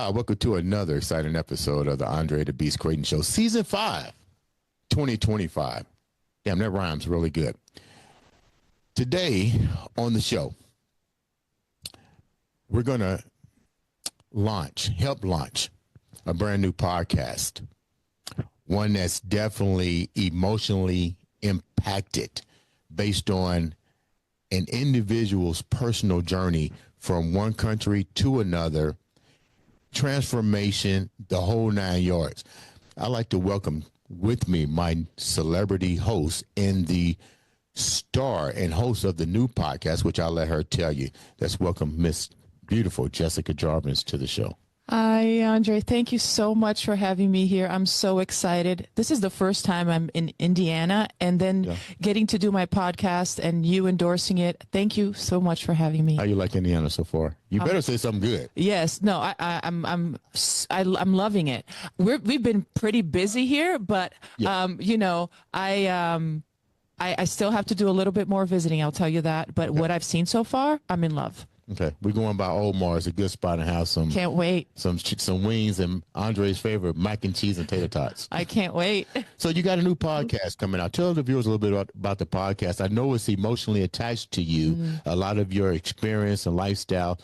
Hi, welcome to another exciting episode of the Andre The Beast Crayton Show, Season 5, 2025. Damn, that rhymes really good. Today on the show, we're going to help launch a brand new podcast, one that's definitely emotionally impacted based on an individual's personal journey from one country to another, transformation, the whole 9 yards. I'd like to welcome with me my celebrity host and the star and host of the new podcast, which I'll let her tell you. Let's welcome Miss Beautiful Jessica Jarvis to the show. Hi, Andre. Thank you so much for having me here. I'm so excited. This is the first time I'm in Indiana, and then getting to do my podcast and you endorsing it. Thank you so much for having me. How you like Indiana so far? You better say something good. Yes. No, I'm loving it. We've been pretty busy here, but you know, I still have to do a little bit more visiting. I'll tell you that. But what I've seen so far, I'm in love. Okay, we're going by Omar. It's a good spot to have some. Can't wait. Some wings and Andre's favorite mac and cheese and tater tots. I can't wait. So you got a new podcast coming out. Tell the viewers a little bit about the podcast. I know it's emotionally attached to you, a lot of your experience and lifestyle.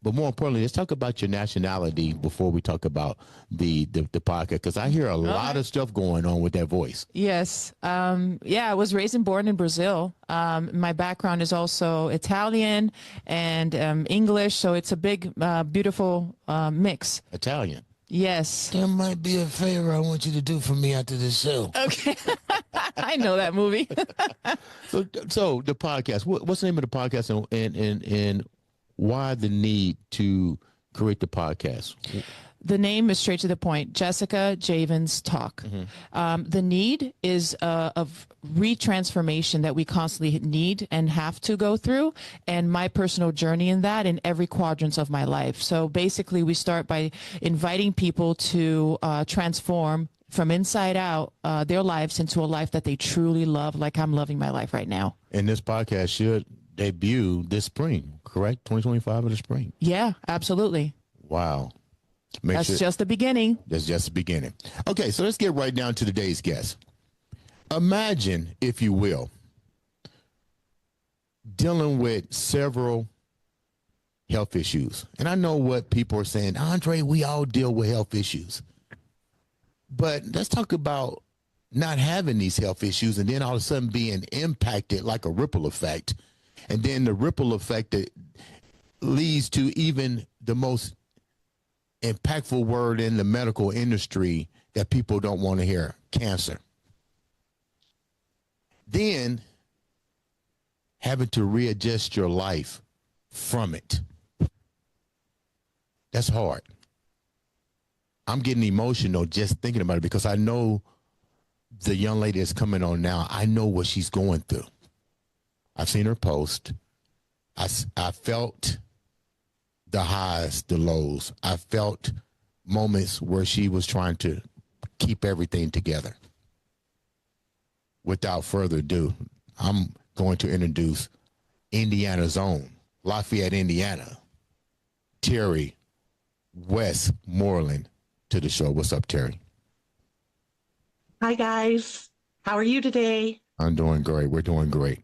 But more importantly, let's talk about your nationality before we talk about the podcast, because I hear a lot of stuff going on with that voice. Yes. I was raised and born in Brazil. My background is also Italian and English, so it's a big, beautiful mix. Italian. Yes. There might be a favor I want you to do for me after this show. Okay. I know that movie. So the podcast, what's the name of the podcast and why the need to create the podcast? The name is straight to the point. Jessica Javen's Talk. The need is of retransformation that we constantly need and have to go through, and my personal journey in that in every quadrant of my life. So basically, we start by inviting people to transform from inside out their lives into a life that they truly love, like I'm loving my life right now. And this podcast should debut this spring, correct? 2025 of the spring. Yeah, absolutely. Wow. That's just the beginning. That's just the beginning. Okay, so let's get right down to today's guest. Imagine, if you will, dealing with several health issues. And I know what people are saying, Andre, we all deal with health issues. But let's talk about not having these health issues and then all of a sudden being impacted like a ripple effect. And then the ripple effect that leads to even the most impactful word in the medical industry that people don't want to hear, cancer. Then having to readjust your life from it. That's hard. I'm getting emotional just thinking about it because I know the young lady that's coming on now, I know what she's going through. I've seen her post. I felt the highs, the lows. I felt moments where she was trying to keep everything together. Without further ado, I'm going to introduce Indiana's own, Lafayette, Indiana, Terri Westmoreland to the show. What's up, Terri? Hi, guys. How are you today? I'm doing great. We're doing great.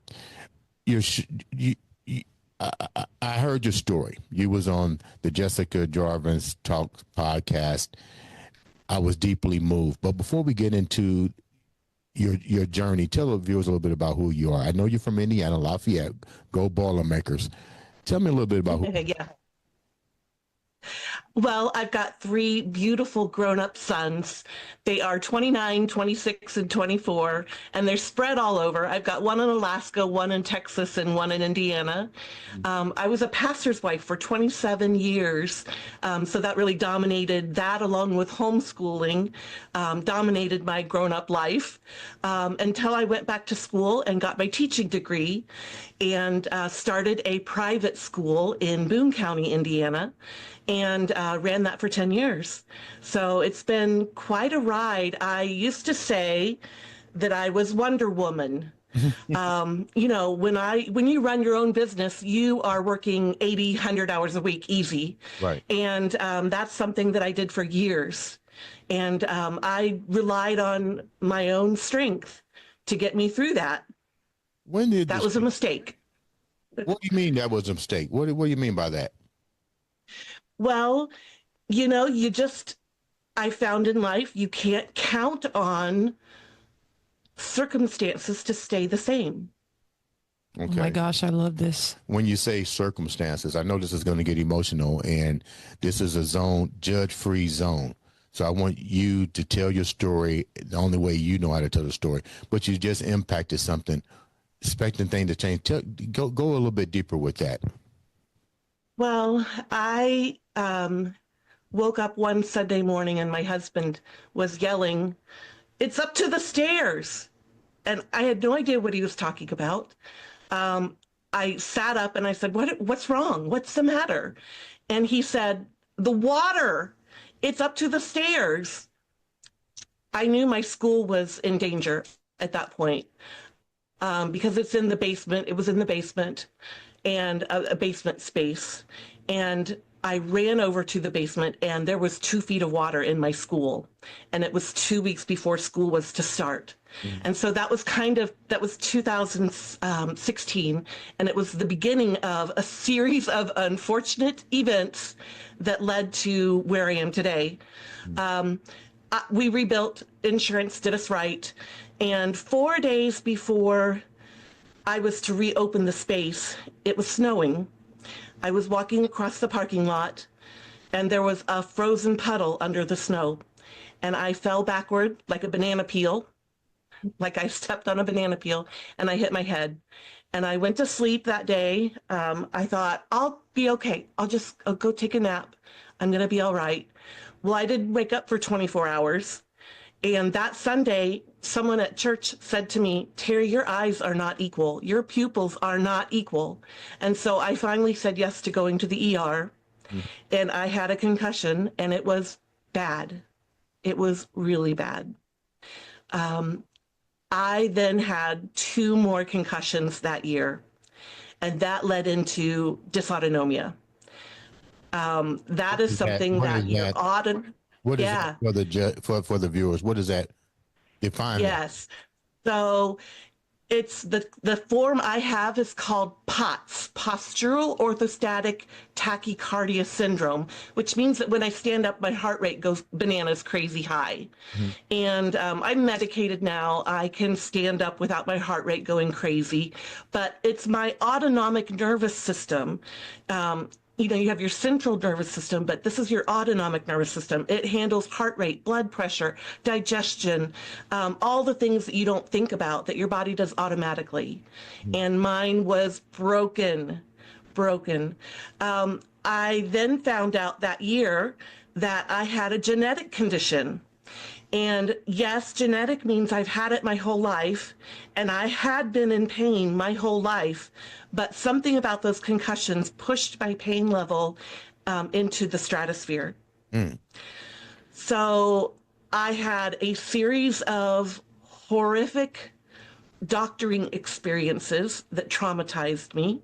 I heard your story. You was on the Jessica Jarvis Talk podcast. I was deeply moved. But before we get into your journey, tell the viewers a little bit about who you are. I know you're from Indiana, Lafayette. Go Boilermakers. Tell me a little bit about who. Yeah. Well, I've got 3 beautiful grown-up sons. They are 29, 26, and 24, and they're spread all over. I've got one in Alaska, one in Texas, and one in Indiana. I was a pastor's wife for 27 years, so that really dominated that, along with homeschooling, dominated my grown-up life until I went back to school and got my teaching degree and started a private school in Boone County, Indiana, and ran that for 10 years. So it's been quite a ride. I used to say that I was Wonder Woman You know, when you run your own business, you are working 80, 100 hours a week, easy. Right. And that's something that I did for years. And I relied on my own strength to get me through that. When did That was a mistake. What do you mean that was a mistake? What do you mean by that? Well, you know, I found in life, you can't count on circumstances to stay the same. Okay. Oh my gosh, I love this. When you say circumstances, I know this is going to get emotional, and this is a judge-free zone. So I want you to tell your story the only way you know how to tell the story. But you just impacted something, expecting things to change. Go a little bit deeper with that. Well, I woke up one Sunday morning and my husband was yelling, "It's up to the stairs." And I had no idea what he was talking about. I sat up and I said, what's wrong? What's the matter? And he said, "The water, it's up to the stairs." I knew my school was in danger at that point because it's in the basement. It was in the basement and a basement space. And I ran over to the basement and there was 2 feet of water in my school. And it was 2 weeks before school was to start. And so that was 2016. And it was the beginning of a series of unfortunate events that led to where I am today. We rebuilt, insurance did us right. And 4 days before I was to reopen the space, it was snowing. I was walking across the parking lot and there was a frozen puddle under the snow. And I fell backward like a banana peel, like I stepped on a banana peel, and I hit my head. And I went to sleep that day. I thought, I'll be okay. I'll go take a nap. I'm going to be all right. Well, I didn't wake up for 24 hours. And that Sunday, someone at church said to me, "Terri, your eyes are not equal. Your pupils are not equal." And so I finally said yes to going to the ER. And I had a concussion, and it was bad. It was really bad. I then had 2 more concussions that year, and that led into dysautonomia. That is something that you're odd. What is Yeah. that for the viewers? What does that define? Yes. So it's the form I have is called POTS, postural orthostatic tachycardia syndrome, which means that when I stand up, my heart rate goes bananas crazy high. And I'm medicated now. I can stand up without my heart rate going crazy, but it's my autonomic nervous system. You know, you have your central nervous system, but this is your autonomic nervous system. It handles heart rate, blood pressure, digestion, all the things that you don't think about that your body does automatically. And mine was broken. I then found out that year that I had a genetic condition. And yes, genetic means I've had it my whole life, and I had been in pain my whole life, but something about those concussions pushed my pain level into the stratosphere. So I had a series of horrific doctoring experiences that traumatized me.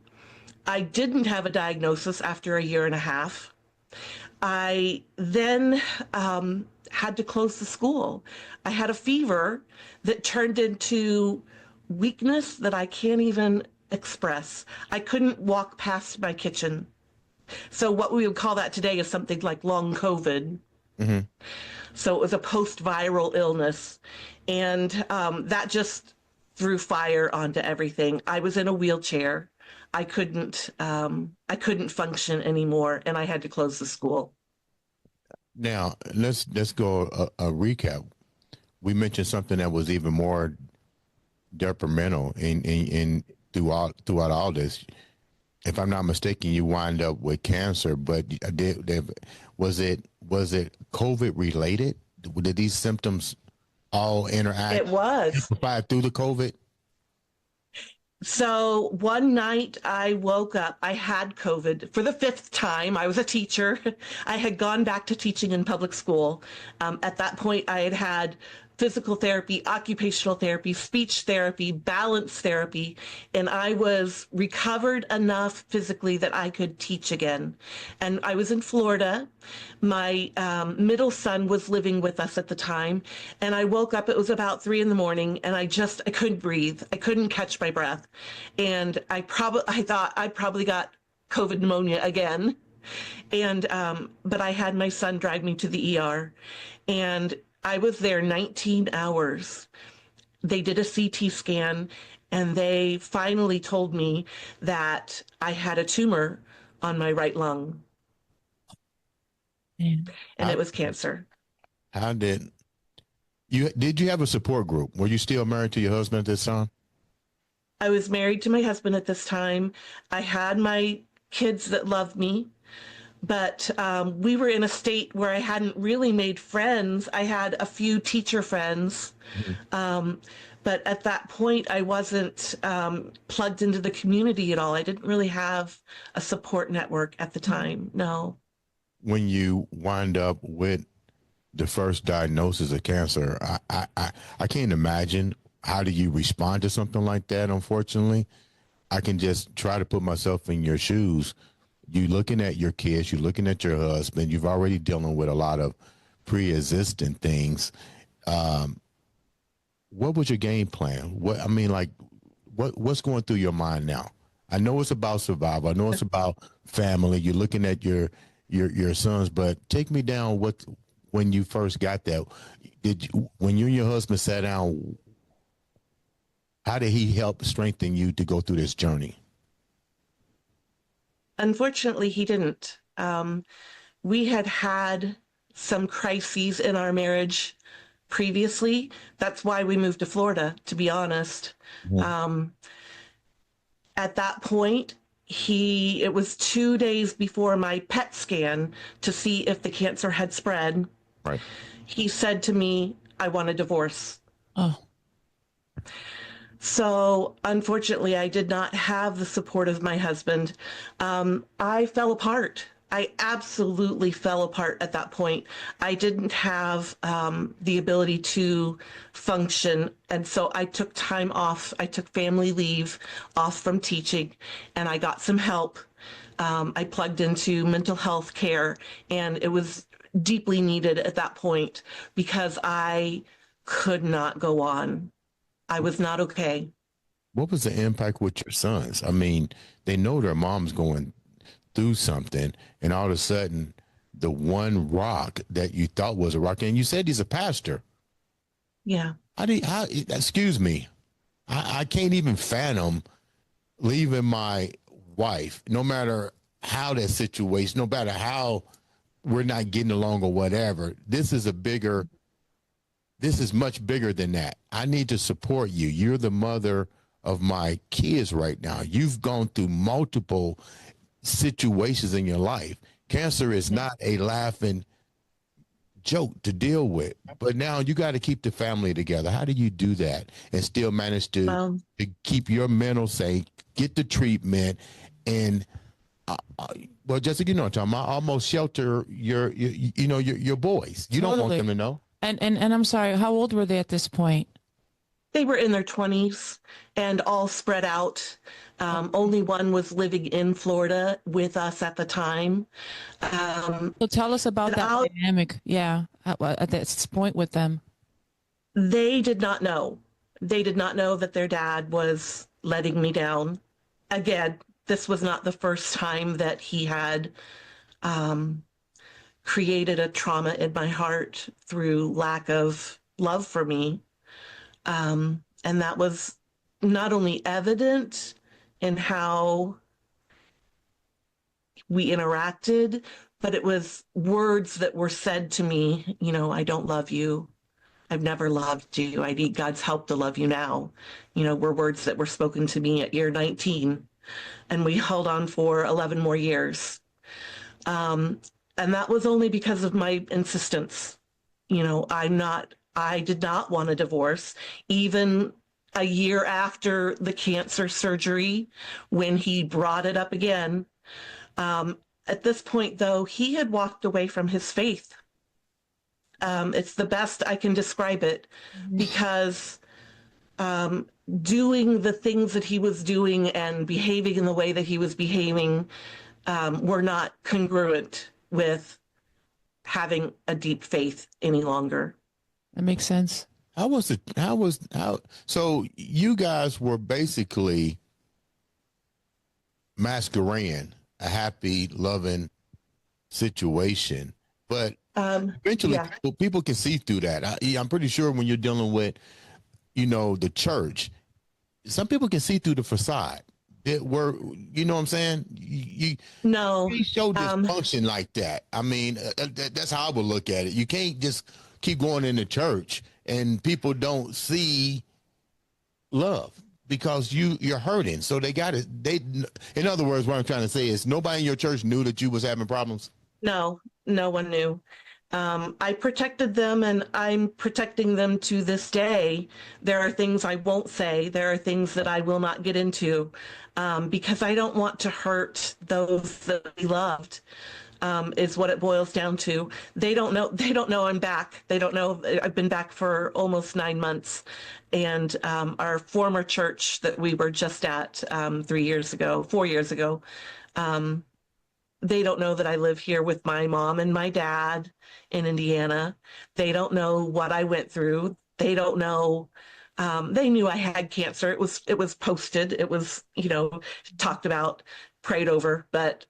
I didn't have a diagnosis after a year and a half. I then had to close the school. I had a fever that turned into weakness that I can't even express. I couldn't walk past my kitchen. So what we would call that today is something like long COVID. So it was a post-viral illness. And that just threw fire onto everything. I was in a wheelchair. I couldn't function anymore, and I had to close the school. Now let's go a recap. We mentioned something that was even more detrimental in throughout all this. If I'm not mistaken, you wind up with cancer. But was it COVID related? Did these symptoms all interact? It was. Amplified through the COVID? So one night I woke up, I had COVID for the 5th time. I was a teacher. I had gone back to teaching in public school. At that point, I had had physical therapy, occupational therapy, speech therapy, balance therapy, and I was recovered enough physically that I could teach again. And I was in Florida. My middle son was living with us at the time, and I woke up, it was about 3 a.m, and I couldn't breathe. I couldn't catch my breath. And I thought I probably got COVID pneumonia again. And but I had my son drive me to the ER, and I was there 19 hours. They did a CT scan, and they finally told me that I had a tumor on my right lung, and it was cancer. How did you have a support group? Were you still married to your husband at this time? I was married to my husband at this time. I had my kids that loved me. But we were in a state where I hadn't really made friends. I had a few teacher friends. But at that point, I wasn't plugged into the community at all. I didn't really have a support network at the time. No. When you wind up with the first diagnosis of cancer, I can't imagine how do you respond to something like that, unfortunately. I can just try to put myself in your shoes. You looking at your kids, you're looking at your husband, you've already dealing with a lot of pre-existing things. What was your game plan? What's going through your mind now? I know it's about survival. I know it's about family. You're looking at your sons, but take me down when you first got that. When you and your husband sat down, how did he help strengthen you to go through this journey? Unfortunately, he didn't. We had some crises in our marriage previously. That's why we moved to Florida, to be honest. At that point, it was 2 days before my PET scan to see if the cancer had spread. Right. He said to me, "I want a divorce." Oh. So unfortunately, I did not have the support of my husband. I fell apart. I absolutely fell apart at that point. I didn't have the ability to function. And so I took time off. I took family leave off from teaching, and I got some help. I plugged into mental health care, and it was deeply needed at that point because I could not go on. I was not okay. What was the impact with your sons? I mean, they know their mom's going through something, and all of a sudden, the one rock that you thought was a rock, and you said he's a pastor. Yeah. Excuse me. I can't even fathom leaving my wife, no matter how that situation, no matter how we're not getting along or whatever. This is much bigger than that. I need to support you. You're the mother of my kids right now. You've gone through multiple situations in your life. Cancer is not a laughing joke to deal with, but now you got to keep the family together. How do you do that and still manage to keep your mental safe, get the treatment, and well, Jessica, you know what I'm talking about. Almost shelter your boys. You don't want them to know. And I'm sorry, how old were they at this point? They were in their 20s and all spread out. Only one was living in Florida with us at the time. So tell us about that dynamic. Yeah, at this point with them. They did not know. They did not know that their dad was letting me down. Again, this was not the first time that he had created a trauma in my heart through lack of love for me. And that was not only evident in how we interacted, but it was words that were said to me, I don't love you. I've never loved you. I need God's help to love you now. Were words that were spoken to me at year 19. And we held on for 11 more years. And that was only because of my insistence. I did not want a divorce. Even a year after the cancer surgery, when he brought it up again, at this point, though, he had walked away from his faith. It's the best I can describe it, because doing the things that he was doing and behaving in the way that he was behaving were not congruent with having a deep faith any longer. That makes sense. So you guys were basically masquerading a happy, loving situation, but eventually Yeah. people can see through that. I'm pretty sure when you're dealing with, the church, some people can see through the facade. That were, you know what I'm saying? No. You show dysfunction like that. I mean, that's how I would look at it. You can't just keep going into church and people don't see love because you're hurting. So they got it. In other words, what I'm trying to say is nobody in your church knew that you was having problems. No, no one knew. I protected them, and I'm protecting them to this day. There are things I won't say. There are things that I will not get into, because I don't want to hurt those that we loved. Is what it boils down to. They don't know. They don't know I'm back. They don't know I've been back for almost 9 months. And our former church that we were just at 4 years ago, they don't know that I live here with my mom and my dad in Indiana. They don't know what I went through. They don't know. They knew I had cancer. It was posted. It was, talked about, prayed over, but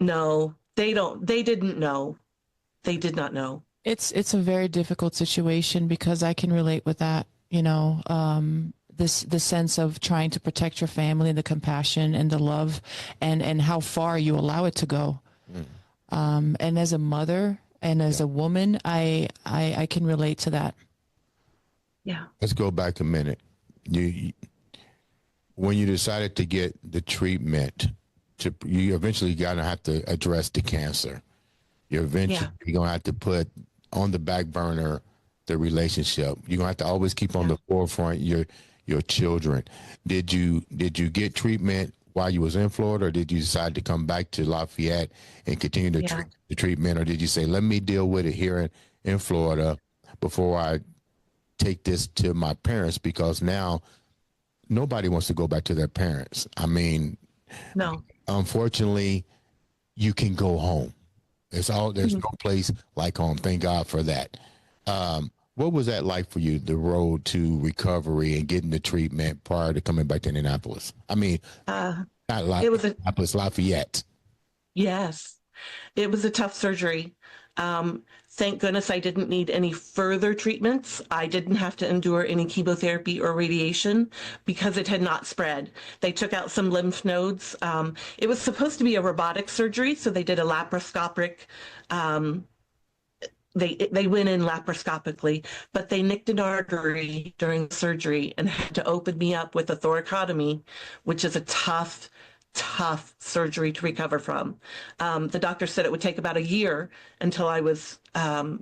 no, they don't. They didn't know. They did not know. It's a very difficult situation because I can relate with that. The sense of trying to protect your family, the compassion and the love, and how far you allow it to go. And as a mother and as a woman, I can relate to that. Yeah. Let's go back a minute. When you decided to get the treatment, you eventually gonna have to address the cancer. You're eventually gonna have to put on the back burner the relationship. You're gonna have to always keep on the forefront your children. Did you get treatment while you was in Florida, or did you decide to come back to Lafayette and continue the treatment, or did you say, let me deal with it here in Florida before I take this to my parents, because now nobody wants to go back to their parents. I mean, No. unfortunately, you can go home. There's no place like home. Thank God for that. What was that like for you, the road to recovery and getting the treatment prior to coming back to Indianapolis? I mean, not Indianapolis, Lafayette. Yes, it was a tough surgery. Thank goodness I didn't need any further treatments. I didn't have to endure any chemotherapy or radiation because it had not spread. They took out some lymph nodes. It was supposed to be a robotic surgery, so they did a laparoscopic. They went in laparoscopically, but they nicked an artery during surgery and had to open me up with a thoracotomy, which is a tough surgery to recover from. The doctor said it would take about a year until I was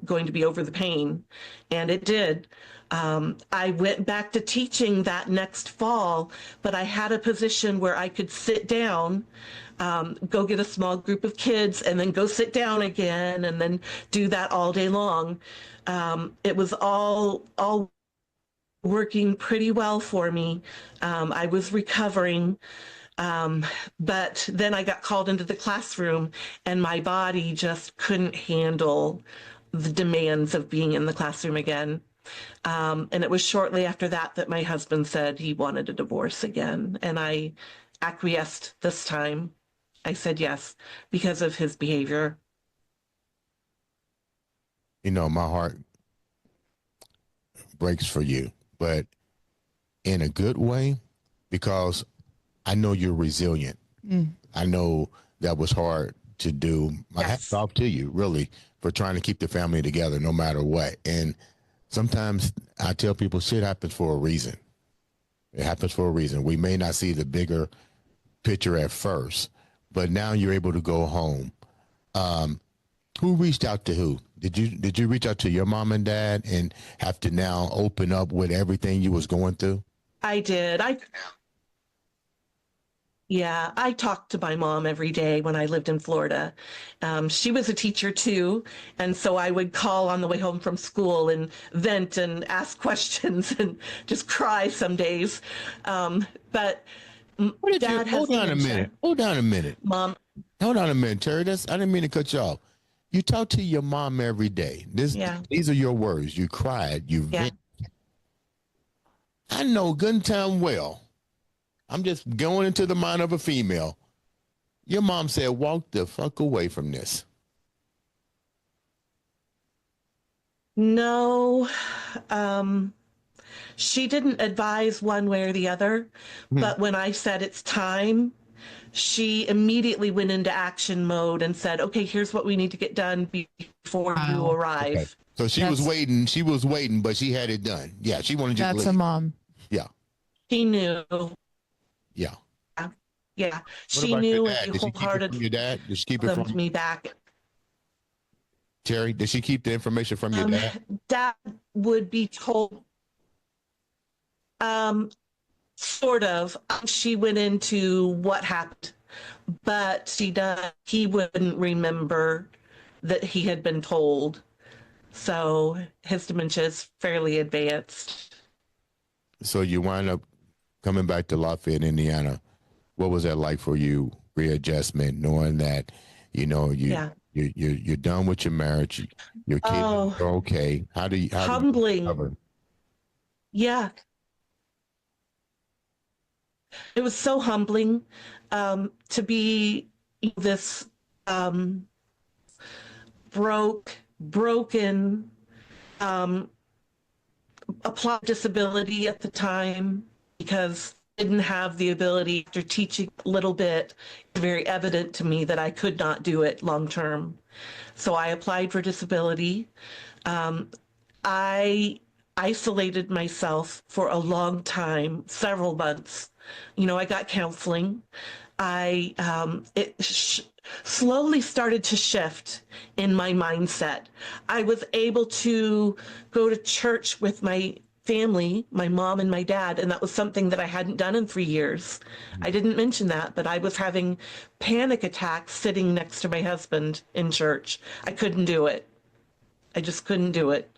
going to be over the pain, and it did. I went back to teaching that next fall, but I had a position where I could sit down, go get a small group of kids, and then go sit down again, and then do that all day long. It was all working pretty well for me. I was recovering. But then I got called into the classroom, and my body just couldn't handle the demands of being in the classroom again. And it was shortly after that my husband said he wanted a divorce again. And I acquiesced this time. I said yes, because of his behavior. My heart breaks for you, but in a good way, because I know you're resilient. I know that was hard to do. My hat's off to you, really, for trying to keep the family together no matter what. And sometimes I tell people shit happens for a reason. It happens for a reason. We may not see the bigger picture at first, but now you're able to go home. Who reached out to who? Did you reach out to your mom and dad and have to now open up with everything you was going through? I did. Yeah, I talked to my mom every day when I lived in Florida. She was a teacher too, and so I would call on the way home from school and vent and ask questions and just cry some days. But What did you, Dad has hold on a dementia. minute. Hold on a minute. Mom, Hold on a minute, Terry. I didn't mean to cut you off. You talk to your mom every day. Yeah. These are your words. You cried. You yeah, vent. I know good and time well. I'm just going into the mind of a female. Your mom said, walk the fuck away from this. no, she didn't advise one way or the other. But when I said it's time, she immediately went into action mode and said, okay, here's what we need to get done before you arrive. Okay. So she was waiting. She was waiting, but she had it done. Yeah, she wanted you to That's leave. a mom. Yeah, She knew. yeah. Yeah, What she about knew your and dad? Did she keep it wholeheartedly from your dad? Did she keep it welcomed from me back. Terry? Did she keep the information from your dad? Dad would be told, sort of. She went into what happened, but he wouldn't remember that he had been told. So his dementia is fairly advanced. So you wind up coming back to Lafayette, Indiana. What was that like for you? Readjustment, knowing that, you're done with your marriage, your kids are okay. How do you Humbling. recover? Yeah. It was so humbling to be this broken, applied disability at the time, because I didn't have the ability. After teaching a little bit, it's very evident to me that I could not do it long term. So I applied for disability. I isolated myself for a long time, several months. I got counseling. It slowly started to shift in my mindset. I was able to go to church with my family, my mom and my dad, and that was something that I hadn't done in 3 years. I didn't mention that, but I was having panic attacks sitting next to my husband in church. I couldn't do it. I just couldn't do it.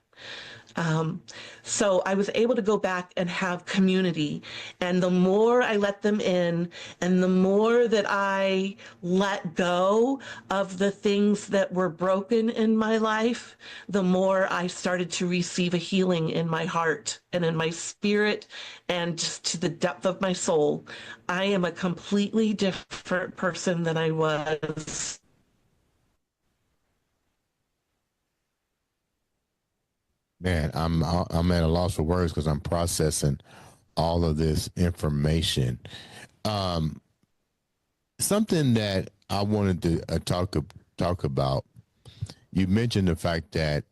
So I was able to go back and have community. And the more I let them in, and the more that I let go of the things that were broken in my life, the more I started to receive a healing in my heart and in my spirit and just to the depth of my soul. I am a completely different person than I was. Man, I'm at a loss for words because I'm processing all of this information. Something that I wanted to talk about. You mentioned the fact that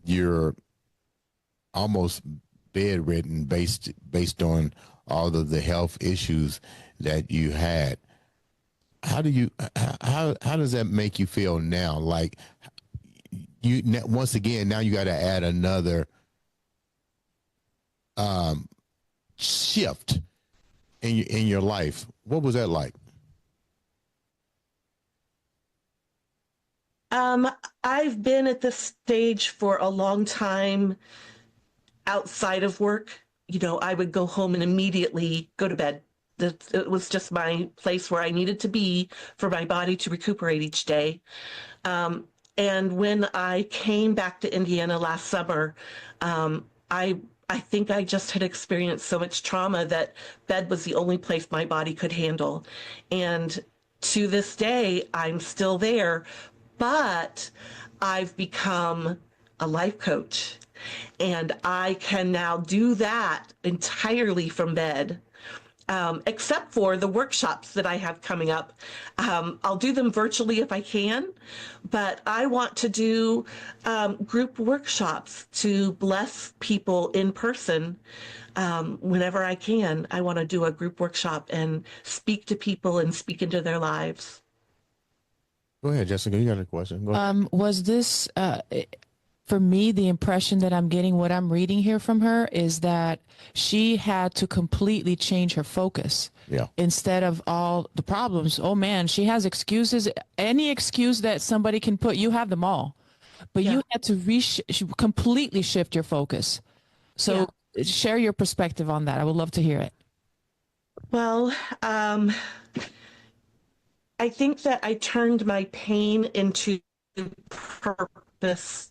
you're almost bedridden based on all of the health issues that you had. How does that make you feel now? Like, once again, now you got to add another shift in your life. What was that like? I've been at this stage for a long time outside of work. I would go home and immediately go to bed. It was just my place where I needed to be for my body to recuperate each day. And when I came back to Indiana last summer, I think I just had experienced so much trauma that bed was the only place my body could handle. And to this day, I'm still there, but I've become a life coach. And I can now do that entirely from bed. Except for the workshops that I have coming up. I'll do them virtually if I can, but I want to do group workshops to bless people in person whenever I can. I want to do a group workshop and speak to people and speak into their lives. Go ahead, Jessica. You got a question? Go ahead. Was this for me, the impression that I'm getting, what I'm reading here from her, is that she had to completely change her focus. Yeah. Instead of all the problems, oh man, she has excuses. Any excuse that somebody can put, you have them all. But you had to completely shift your focus. So share your perspective on that. I would love to hear it. Well, I think that I turned my pain into purpose.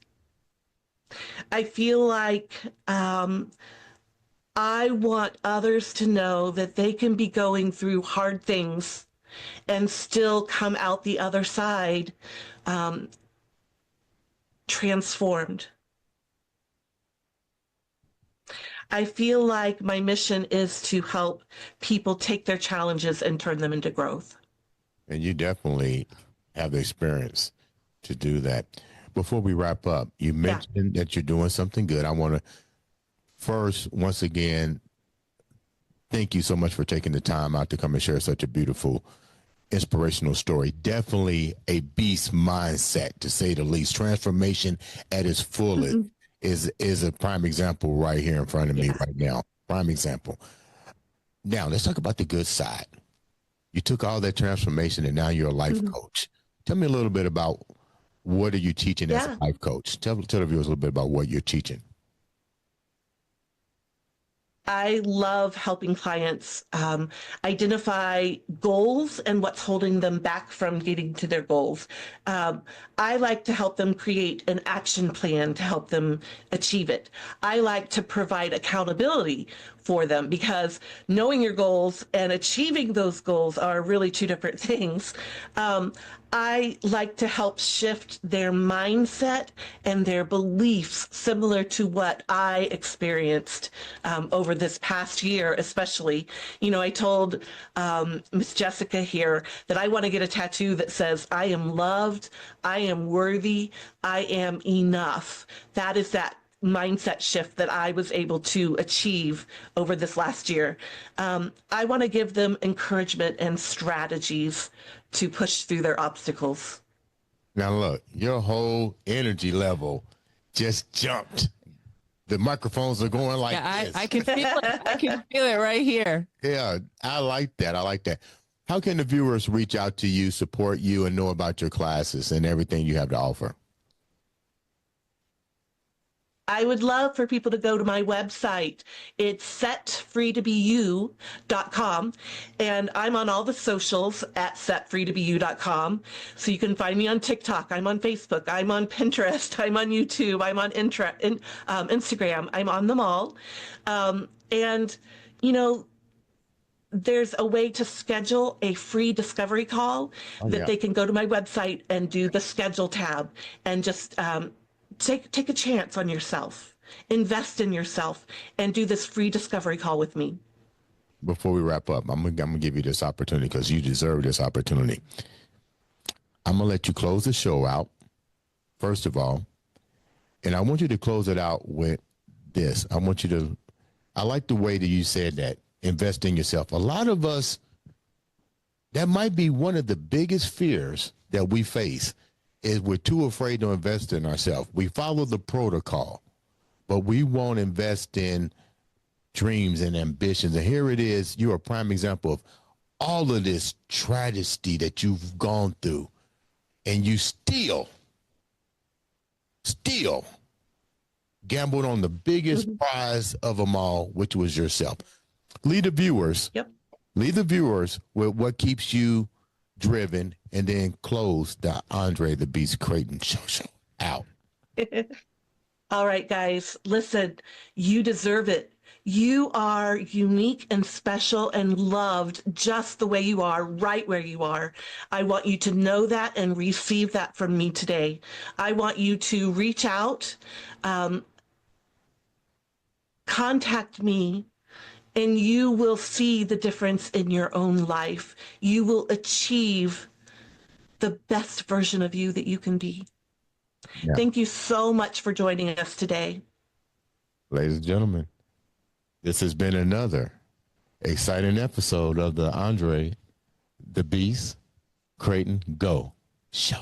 I feel like I want others to know that they can be going through hard things and still come out the other side transformed. I feel like my mission is to help people take their challenges and turn them into growth. And you definitely have the experience to do that. Before we wrap up, you mentioned that you're doing something good. I want to first, once again, thank you so much for taking the time out to come and share such a beautiful, inspirational story. Definitely a beast mindset, to say the least. Transformation at its fullest is a prime example right here in front of me right now. Prime example. Now, let's talk about the good side. You took all that transformation and now you're a life coach. Tell me a little bit about what are you teaching as a life coach? Tell the viewers a little bit about what you're teaching. I love helping clients identify goals and what's holding them back from getting to their goals. I like to help them create an action plan to help them achieve it. I like to provide accountability for them, because knowing your goals and achieving those goals are really two different things. I like to help shift their mindset and their beliefs, similar to what I experienced over this past year, especially. You know, I told Miss Jessica here that I want to get a tattoo that says, I am loved, I am worthy, I am enough. That is that mindset shift that I was able to achieve over this last year. I want to give them encouragement and strategies to push through their obstacles. Now, look, your whole energy level just jumped. The microphones are going like this. I can feel it. I can feel it right here. Yeah, I like that. I like that. How can the viewers reach out to you, support you, and know about your classes and everything you have to offer? I would love for people to go to my website. It's setfreetobeyou.com, and I'm on all the socials at setfreetobeyou.com. So you can find me on TikTok. I'm on Facebook. I'm on Pinterest. I'm on YouTube. I'm on Instagram. I'm on them all. And, you know, there's a way to schedule a free discovery call that they can go to my website and do the schedule tab and just take a chance on yourself, invest in yourself, and do this free discovery call with me. Before we wrap up, I'm gonna give you this opportunity because you deserve this opportunity. I'm gonna let you close the show out, first of all, and I want you to close it out with this. I like the way that you said that, invest in yourself. A lot of us, that might be one of the biggest fears that we face, is we're too afraid to invest in ourselves. We follow the protocol, but we won't invest in dreams and ambitions. And here it is. You're a prime example of all of this tragedy that you've gone through, and you still gambled on the biggest prize of them all, which was yourself. Lead the viewers with what keeps you driven, and then close the Andre the Beast Crayton show out. All right, guys, listen, you deserve it. You are unique and special and loved just the way you are, right where you are. I want you to know that and receive that from me today. I want you to reach out, contact me, and you will see the difference in your own life. You will achieve the best version of you that you can be. Yeah. Thank you so much for joining us today. Ladies and gentlemen, this has been another exciting episode of the Andre the Beast Crayton Go Show.